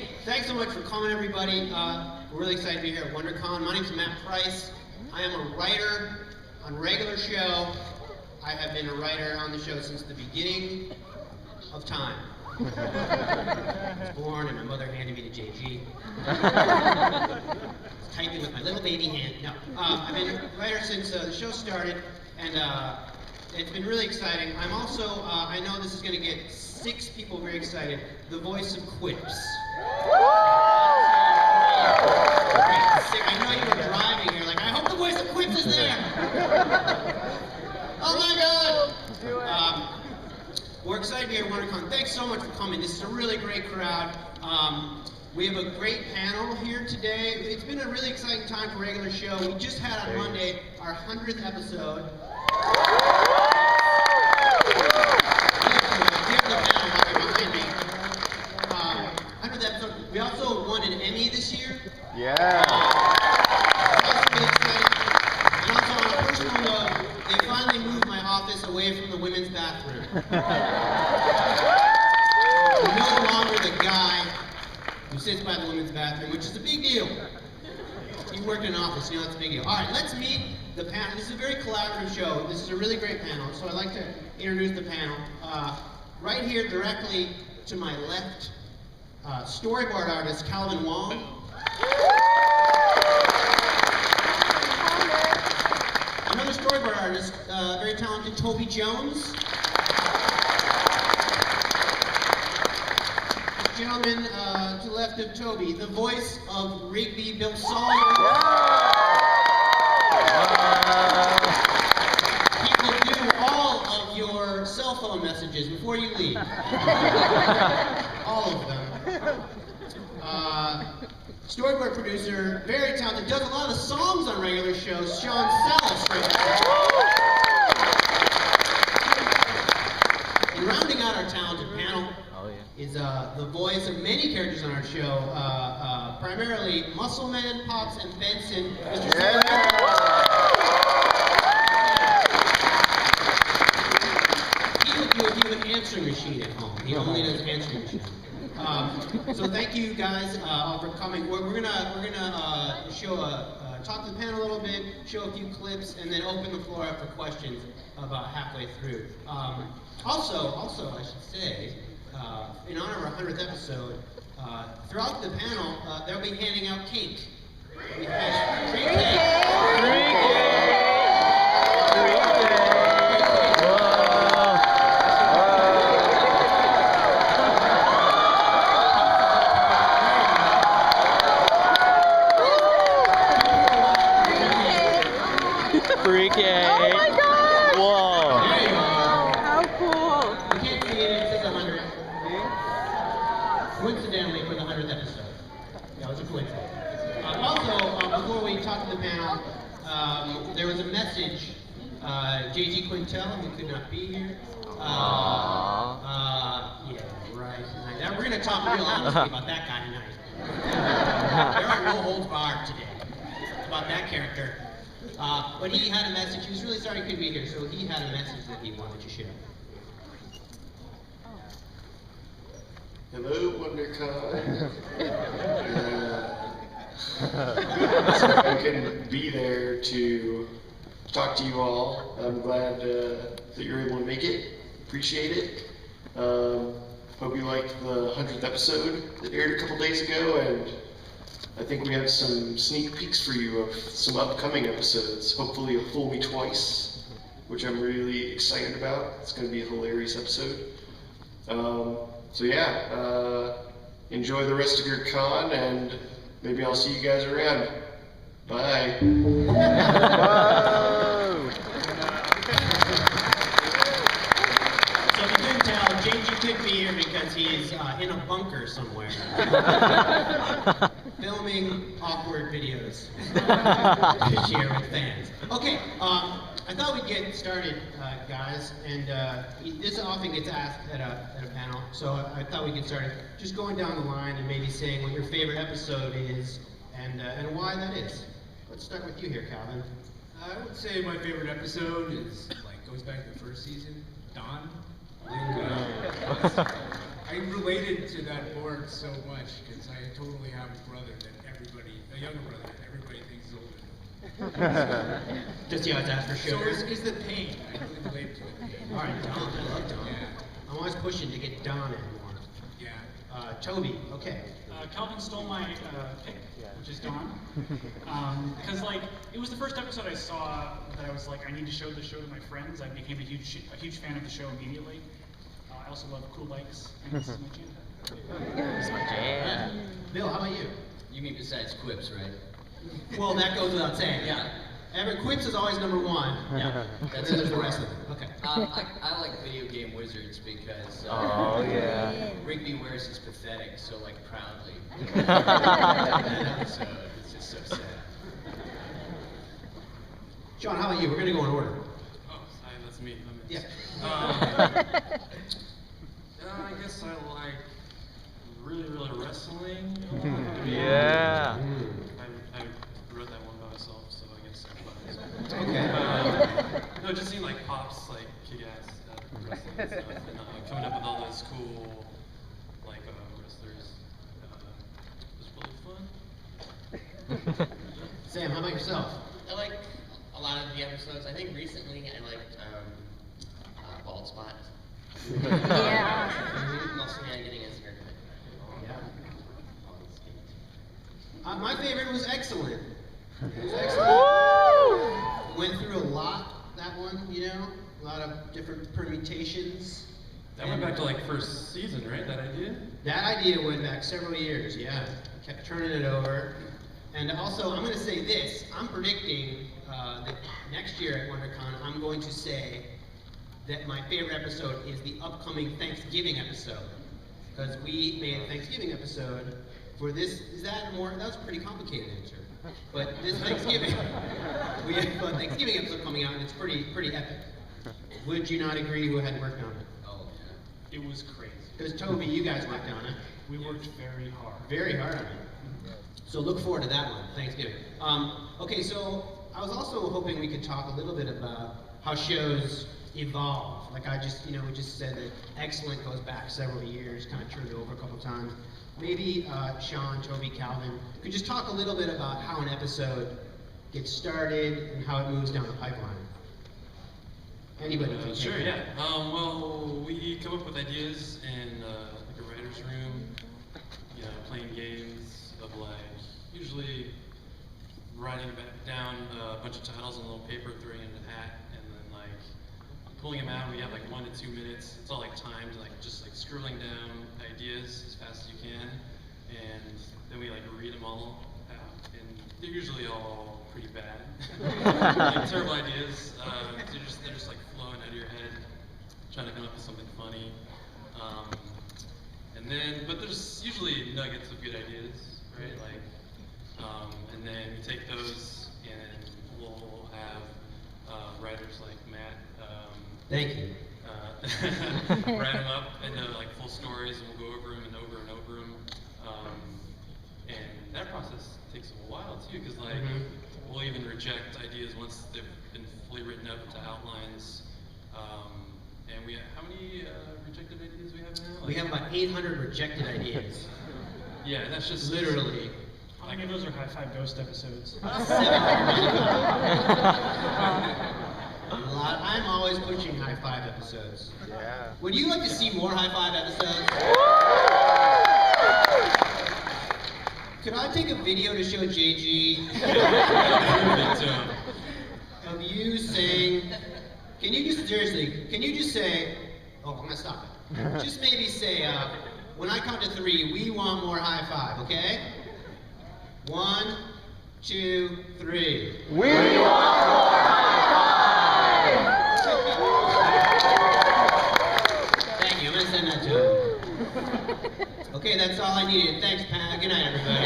Hey, thanks so much for coming, everybody. We're really excited to be here at Wondercon. My name's Matt Price. I am a writer on Regular Show. I have been a writer on the show since the beginning of time. I was born and my mother handed me to JG. Typing with my little baby hand. No, I've been a writer since the show started, and it's been really exciting. I'm also, I know this is going to get 6 people very excited, the voice of Quips. I know you were driving here, like, I hope the voice of Quips is there. Oh my God! We're excited to be here at Wondercon. Thanks so much for coming. This is a really great crowd. We have a great panel here today. It's been a really exciting time for Regular Show. We just had on Monday our 100th episode. We also won an Emmy this year. Yeah. That's really exciting. And also on a personal note, they finally moved my office away from the women's bathroom. I'm no longer the guy who sits by the women's bathroom, which is a big deal. You work in an office, you know it's a big deal. All right, let's meet the panel. This is a very collaborative show. This is a really great panel, so I'd like to introduce the panel. Right here, directly to my left, storyboard artist Calvin Wong. Another storyboard artist, very talented Toby Jones. This gentleman to the left of Toby, the voice of Rigby, Bill Sawyer. He will do all of your cell phone messages before you leave. All of them. Storyboard producer, very talented, does a lot of the songs on Regular Shows, Sean Sellis. And rounding out our talented panel is the voice of many characters on our show, primarily Muscleman, Potts, and Benson, Mr. He would do an answering machine at home. He only does answering machine. So thank you guys all for coming. We're gonna show talk to the panel a little bit, show a few clips, and then open the floor up for questions about halfway through. Also, I should say, in honor of our 100th episode, throughout the panel, they'll be handing out cake. We have free cake. Oh my God! Whoa! There you go. How cool! You can't see it, it says 100. Coincidentally, for the 100th episode. Yeah, it was a coincidence. Also, before we talk to the panel, there was a message. JG Quintel, who could not be here. Yeah, right. We're going to talk real honestly about that guy tonight. There are no holds barred today about that character. But he had a message. He was really sorry he couldn't be here, so he had a message that he wanted to share. Hello, WonderCon. I couldn't be there to talk to you all. I'm glad that you're able to make it. Appreciate it. Hope you liked the 100th episode that aired a couple days ago, and I think we have some sneak peeks for you of some upcoming episodes. Hopefully a Fool Me Twice, which I'm really excited about. It's going to be a hilarious episode. So yeah, enjoy the rest of your con, and maybe I'll see you guys around. Bye. So if you couldn't tell, JG couldn't be here because he's in a bunker somewhere. Filming awkward videos to share with fans. Okay, I thought we'd get started, guys, and this often gets asked at a panel, so I thought we'd get started just going down the line and maybe saying what your favorite episode is and why that is. Let's start with you here, Calvin. I would say my favorite episode is, goes back to the first season, Dawn. I related to that board so much because I totally have a brother that a younger brother that everybody thinks is older than me. Just the odds ask for So sugar. is the pain. I really relate to the pain. All right, Don. I love Don. Yeah. I'm always pushing to get Don in more. Yeah. Toby, okay. Calvin stole my pick, which is Dawn. Because like it was the first episode I saw that I was like, I need to show the show to my friends. I became a huge fan of the show immediately. I also love cool bikes, and this is my jam. That's my jam. Bill, how about you? You mean besides quips, right? Well, that goes without saying. Yeah. Quips is always number one. Yeah. And then there's the rest of it. Okay. I like video game wizards because Oh, yeah. Rigby wears his pathetic so like proudly. That episode is just so sad. Sean, how about you? We're going to go in order. Oh, that's me. Yeah. I guess I like really wrestling. Yeah. I wrote that one by myself, so I guess that's Okay. no, just seeing like pops like kick ass wrestling and stuff, and coming up with all those cool like wrestlers was really fun. Sam, how about yourself? I like a lot of the episodes. I think recently I liked Bald Spot. Yeah. Mostly on getting his haircut. Yeah. My favorite was Excellent. It was excellent. Went through a lot, that one, you know? A lot of different permutations. That went back to like first season, right? That idea? That idea went back several years, yeah. Kept turning it over. And also, I'm going to say this. I'm predicting that next year at Wondercon, I'm going to say that my favorite episode is the upcoming Thanksgiving episode. Because we made a Thanksgiving episode for this. Is that more? That was a pretty complicated answer. But this Thanksgiving, we have a Thanksgiving episode coming out, and it's pretty epic. Would you not agree who had worked on it? Oh yeah. It was crazy. Because Toby, you guys worked on it. We worked very hard. Very hard on it. So look forward to that one, Thanksgiving. Okay, so I was also hoping we could talk a little bit about how shows evolve. Like we just said that Excellent goes back several years, kind of turned over a couple times. Maybe Sean, Toby, Calvin could just talk a little bit about how an episode gets started and how it moves down the pipeline. Anybody can Sure, take it. yeah. Well, we come up with ideas in like a writer's room, playing games of like, usually writing down a bunch of titles on a little paper, throwing it in a hat, and then like pulling them out. We have like 1 to 2 minutes. It's all like timed, like just like scribbling down ideas as fast as you can, and then we like read them all out, and they're usually all pretty bad, like terrible ideas. They're just like flowing out of your head, trying to come up with something funny. But there's usually nuggets of good ideas, right? Like, and then we take those and we'll have writers like Matt. Thank you. Write them up into like full stories, and we'll go over them and over and over them. And that process takes a while too, because like we'll even reject ideas once they've been fully written up into outlines. And we have, how many rejected ideas we have now? We have about 800 rejected ideas. Yeah, that's just Literally. How many of those are High Five Ghost episodes? 795. A lot. I'm always pushing High Five episodes. Yeah. Would you like to see more High Five episodes? Could I take a video to show JG of you saying, can you just say, oh, I'm gonna stop it. Just maybe say, when I count to 3, we want more high five, okay? 1, 2, 3. We want more high Thank you, I'm gonna send that to him. Okay, that's all I needed. Thanks, Pat. Good night, everybody.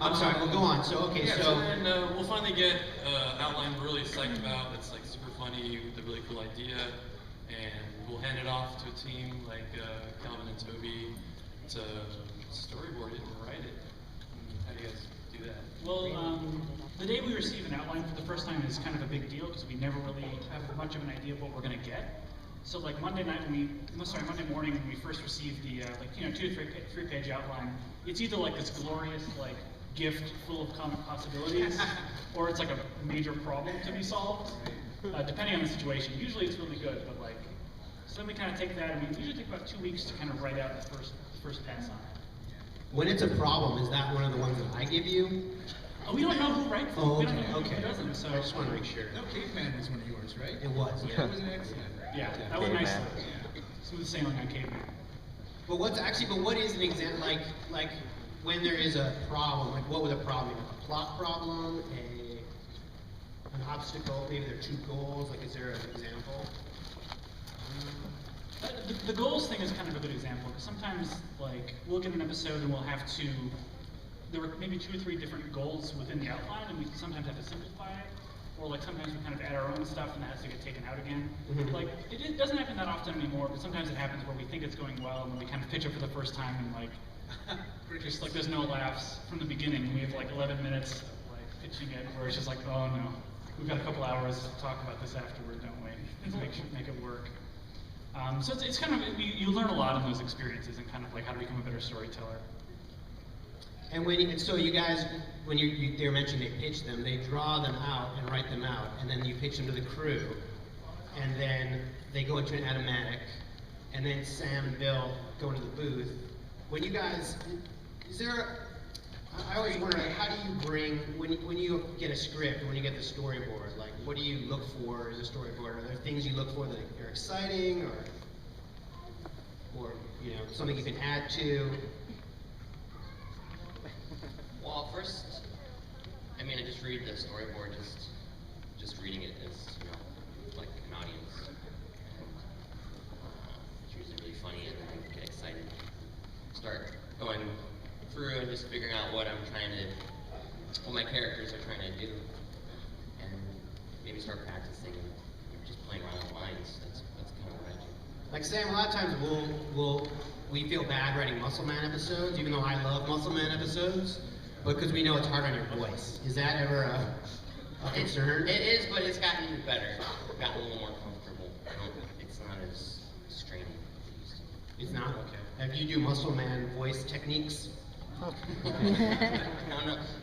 I'm sorry, we'll go on. So, okay, yeah, so then we'll finally get outline we're really psyched about that's like super funny with a really cool idea, and we'll hand it off to a team like Calvin and Toby to storyboard it and write it. How do you guys do that? Well, the day we receive an outline for the first time is kind of a big deal because we never really have much of an idea of what we're going to get. So like Monday morning when we first received the 2 to 3 page outline, it's either like this glorious like gift full of comic possibilities, or it's like a major problem to be solved, depending on the situation. Usually it's really good, but like, so then we kind of take that, and we usually take about 2 weeks to kind of write out the first pass on it. When it's a problem, is that one of the ones that I give you? Oh, we don't know who writes them. Oh, We don't okay, know okay. who doesn't, so I just want to make sure. No, Caveman was one of yours, right? It was, Yeah, yeah. it was an excellent. yeah, that was nice. Yeah. Smooth sailing on Caveman. But what is an example, like when there is a problem, like what would a problem be? A plot problem, an obstacle, maybe there are 2 goals, like is there an example? The goals thing is kind of a good example, because sometimes like we'll get an episode and we'll have to, there were maybe 2 or 3 different goals within the outline, and we sometimes have to simplify it, or like sometimes we kind of add our own stuff and that has to get taken out again. Mhm. Like it doesn't happen that often anymore, but sometimes it happens where we think it's going well and then we kind of pitch it for the first time and like, just like there's no laughs from the beginning. We have like 11 minutes of like pitching it where it's just like, oh no, we've got a couple hours to talk about this afterward, don't we? Make it work. So it's kind of, you learn a lot in those experiences and kind of like how to become a better storyteller. And so you guys, when they were mentioning they pitch them, they draw them out and write them out, and then you pitch them to the crew, and then they go into an automatic, and then Sam and Bill go into the booth. When you guys, I always wonder, like, how do you bring, when you get a script, when you get the storyboard, like, what do you look for as a storyboard? Are there things you look for that are exciting, or something you can add to? Well, first, I mean, I just read the storyboard, just reading it as, like an audience. And, it's usually really funny, and then I get excited. Start going through and just figuring out what my characters are trying to do. And maybe start practicing and just playing around with lines. That's kind of what I do. Like Sam, a lot of times we feel bad writing Muscle Man episodes, even though I love Muscle Man episodes, because we know it's hard on your voice. Is that ever a concern? It is, but it's gotten better. I've gotten a little more comfortable. It's not as straining as it used to be. It's not? Okay. Do you do Muscle Man voice techniques? No. I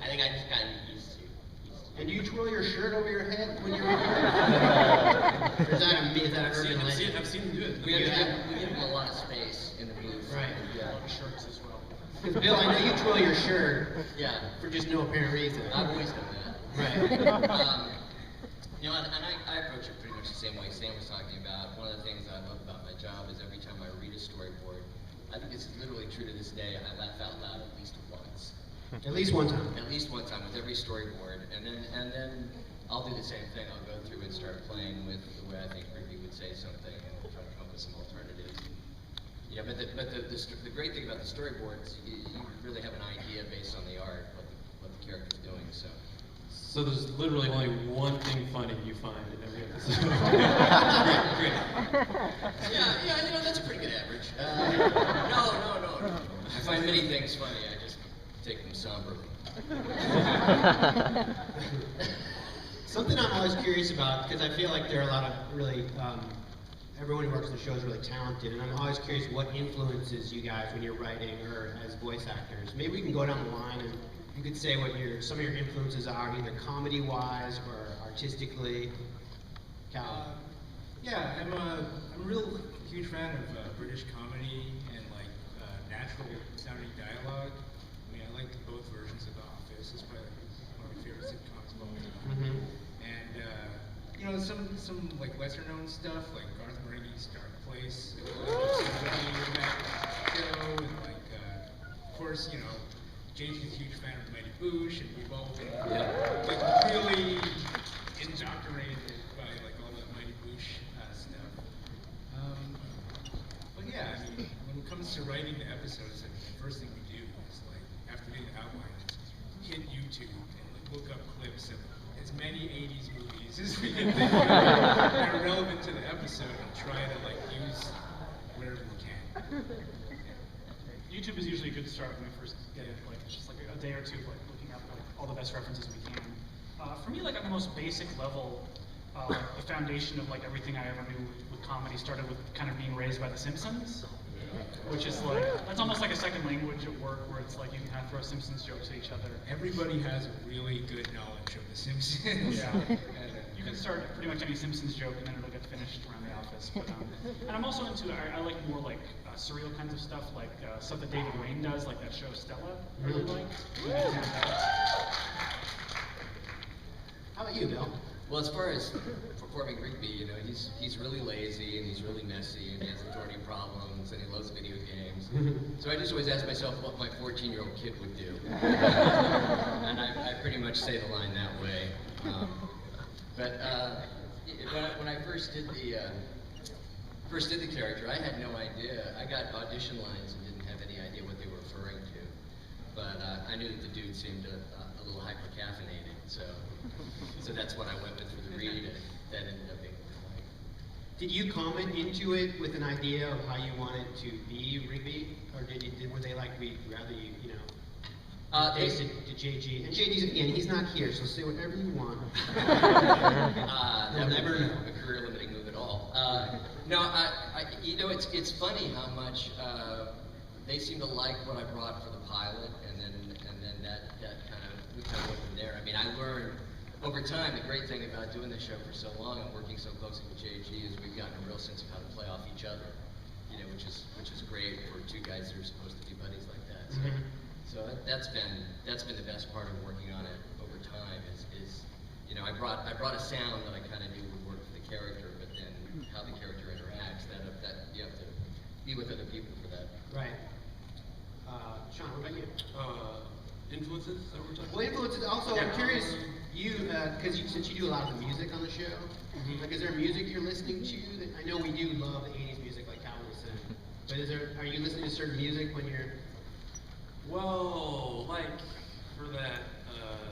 think I just gotten used to. And do you twirl your shirt over your head when you're recording? Or is that an urban legend? I've seen him do it. We give him a lot of space in the booth. Right. A lot of shirts as well. Because Bill, I know you twirl your shirt Yeah. for just no apparent reason. I've always done that. Right. And I approach it pretty much the same way Sam was talking about. One of the things I love about my job is every time I read a storyboard, I think it's literally true to this day, I laugh out loud at least once. At least one time. At least one time with every storyboard, and then I'll do the same thing. I'll go through and start playing with the way I think Ricky would say something, and try to come up with some alternatives. Yeah, but the great thing about the storyboards, you really have an idea based on the art, what the character's doing. So there's literally only one thing funny you find in every episode. Great. Yeah, that's a pretty good average. No. I find many things funny. I just take them somberly. Something I'm always curious about, because I feel like there are a lot of really, everyone who works on the show is really talented, and I'm always curious what influences you guys when you're writing or as voice actors. Maybe we can go down the line and you could say what some of your influences are, either comedy-wise or artistically. Cal? Yeah, I'm a real huge fan of British comedy and like natural sounding dialogue. I mean, I like both versions of The Office. It's probably one of my favorite sitcoms of all time. Mm-hmm. And some like lesser known stuff like Garth Marenghi's Dark Place. That show, and like of course Jason's a huge fan of Mighty Boosh, and we've all been like really indoctrinated by like all the Mighty Boosh stuff. But yeah, I mean, when it comes to writing the episodes, I mean, the first thing we do is like after getting the outline, hit YouTube and like look up clips of as many '80s movies as we can think of that are relevant to the episode, and try to like use whatever we can. YouTube is usually a good start when we first get it. Like it's just like a day or two of like looking up like all the best references we can. For me, like on the most basic level, the foundation of like everything I ever knew with with comedy started with kind of being raised by The Simpsons, which is like, that's almost like a second language at work where it's like you can kind of throw Simpsons jokes at each other. Everybody has a really good knowledge of The Simpsons. Yeah. You can start pretty much any Simpsons joke and then it'll get finished around the office. But, and I'm also into, I like more like surreal kinds of stuff, like stuff that David Wayne does, like that show Stella, I really like. How about you, Bill? Well, as far as performing Rigby, you know, he's really lazy and he's really messy and he has authority problems and he loves video games. So I just always ask myself what my 14-year-old kid would do. And I pretty much say the line that way. But when I first did the character, I had no idea. I got audition lines and didn't have any idea what they were referring to. But I knew that the dude seemed a little hyper-caffeinated, so that's what I went with for the read, and that ended up being like. Did you comment into it with an idea of how you wanted to be Rigby, or were they like, we'd rather you know, face it to JG? And JG's again, he's not here, so say whatever you want. They'll never know. A career-limiting move at all. No, you know, it's funny how much they seem to like what I brought for the pilot, and then that kind of we kind of went from there. I mean, I learned over time. The great thing about doing this show for so long and working so closely with JG is we've gotten a real sense of how to play off each other. You know, which is great for two guys that are supposed to be buddies like that. So, that's been the best part of working on it over time. Is you know, I brought a sound that I kind of knew would work for the character, but then how the character interacts, that you have to be with other people for that. Right. Sean, what about you? Influences that we're talking Well, influences. Also, I'm curious, because since you do a lot of the music on the show, like, is there music you're listening to? I know we do love 80s music, like Calvin was saying. But are you listening to certain music when you're? Well, like for that,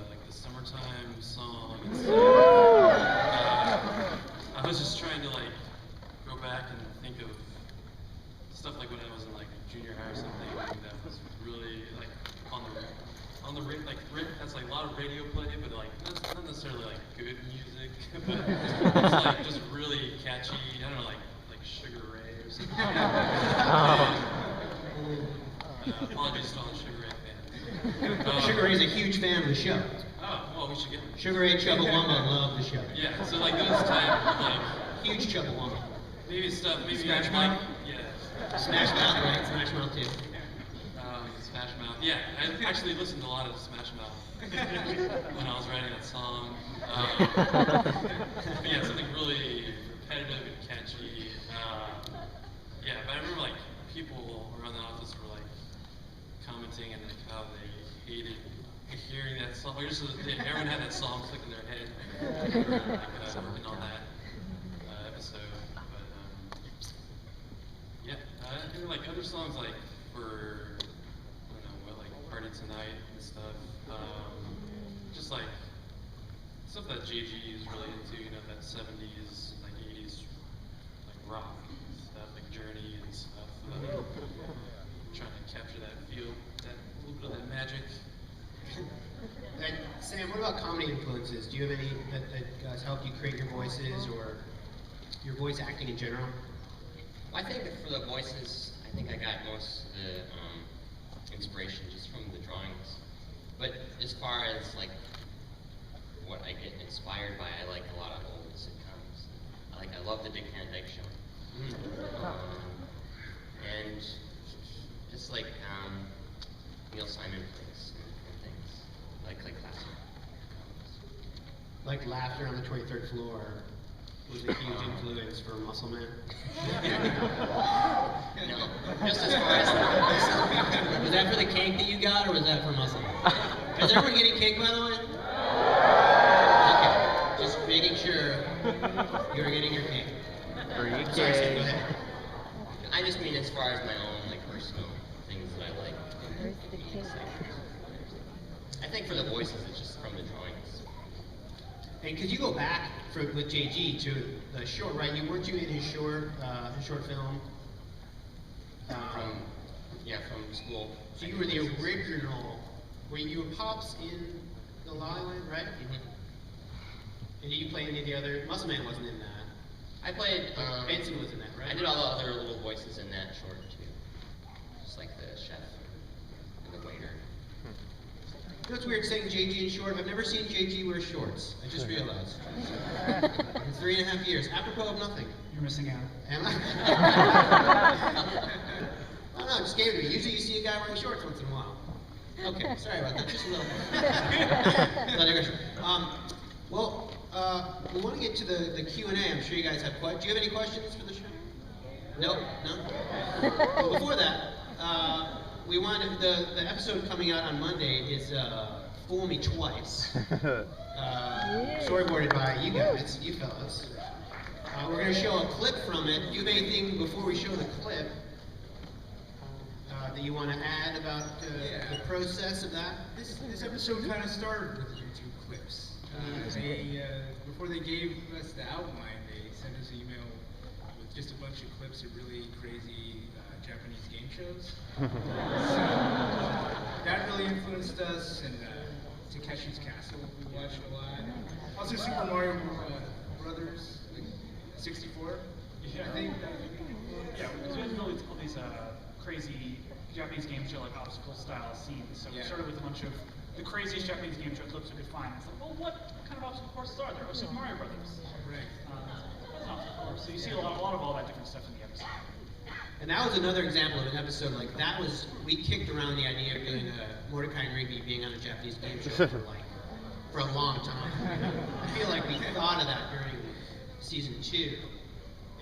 like the summertime song. I was just trying to like go back and think of stuff like when I was in like junior high or something that was really like on the like that's like a lot of radio play, but like not necessarily like good music, but it's like just really catchy. I don't know, like Sugar Ray or something. Apologies to all the Sugar Ray fans. Sugar Ray's a huge fan of the show. Oh, well, we should get him. Sugar Ray and Chubbawamba love the show. Yeah, so like those type of like Huge Chubbawamba. maybe stuff, maybe Smash like, Mouth? yeah. Smash Mouth, right? Smash Mouth too. Smash Mouth. Yeah, I actually listened to a lot of Smash Mouth when I was writing that song. But yeah, something really repetitive and catchy. Yeah, but I remember like people around the office were like commenting and like how they hated hearing that song. Or just everyone had that song stuck in their head. They were like working on that episode. But yeah, I think like other songs like for Party Tonight and stuff. Just like stuff that JG is really into, you know, that 70s, like 80s, like rock stuff, like Journey and stuff. Trying to capture that feel, that little bit of that magic. And Sam, what about comedy influences? Do you have any that has helped you create your voices or your voice acting in general? I think that for the voices, I think I got most of the inspiration just from the drawings. But as far as like what I get inspired by, I like a lot of old sitcoms. I love the Dick Van Dyke Show. And just like Neil Simon plays and things, like classic. Like Laughter on the 23rd Floor was a huge influence for Muscle Man. No, just as far as Was that for the cake that you got, or was that for Muscle Man? Is everyone getting cake, by the way? Okay, just making sure you're getting your cake. Free Sorry, Sam, go cake. ahead. I just mean as far as my own like personal things that I like. I think for the voices, it's just from the drawings. And could you go back with JG to the short, right? Weren't you in his short film? From school. So you were the original. Were you Pops in The La La Land, right? Mm-hmm. And did you play any of the other? Muscle Man wasn't in that. I played. Fancy was in that, right? I did all the other little voices in that short too, just like the chef and the waiter. You know what's weird saying JG in short? I've never seen JG wear shorts. I just realized. In 3.5 years, apropos of nothing. You're missing out. Am I? Oh no, it just came to me. Usually you see a guy wearing shorts once in a while. Okay, sorry about that. Just a little. No digression. Well, we want to get to the Q&A. I'm sure you guys have questions. Do you have any questions for the show? No? Well, before that, we wanted the episode coming out on Monday is Fool Me Twice. Storyboarded by you guys, you fellas. We're going to show a clip from it. Do you have anything before we show the clip that you want to add about the process of that? This episode kind of started with YouTube clips. Before they gave us the outline, they sent us an email with just a bunch of clips of really crazy Japanese game shows. So that really influenced us, and Takeshi's Castle we watched a lot. Also Super Mario Brothers, like 64. Yeah. I think. Yeah, because we had all these crazy Japanese game show like obstacle style scenes. So we started with a bunch of the craziest Japanese game show clips we could find. It's like, well, what kind of obstacle courses are there? Oh, Super Mario Brothers. Right. That's an obstacle course. So you see a lot of all that different stuff in the episode. And that was another example of an episode like that was, we kicked around the idea of doing a Mordecai and Rigby being on a Japanese game show for a long time. I feel like we thought of that during season 2,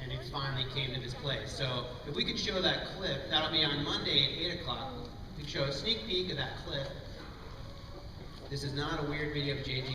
and it finally came to this place. So if we could show that clip, that'll be on Monday at 8 o'clock. We can show a sneak peek of that clip. This is not a weird video of JG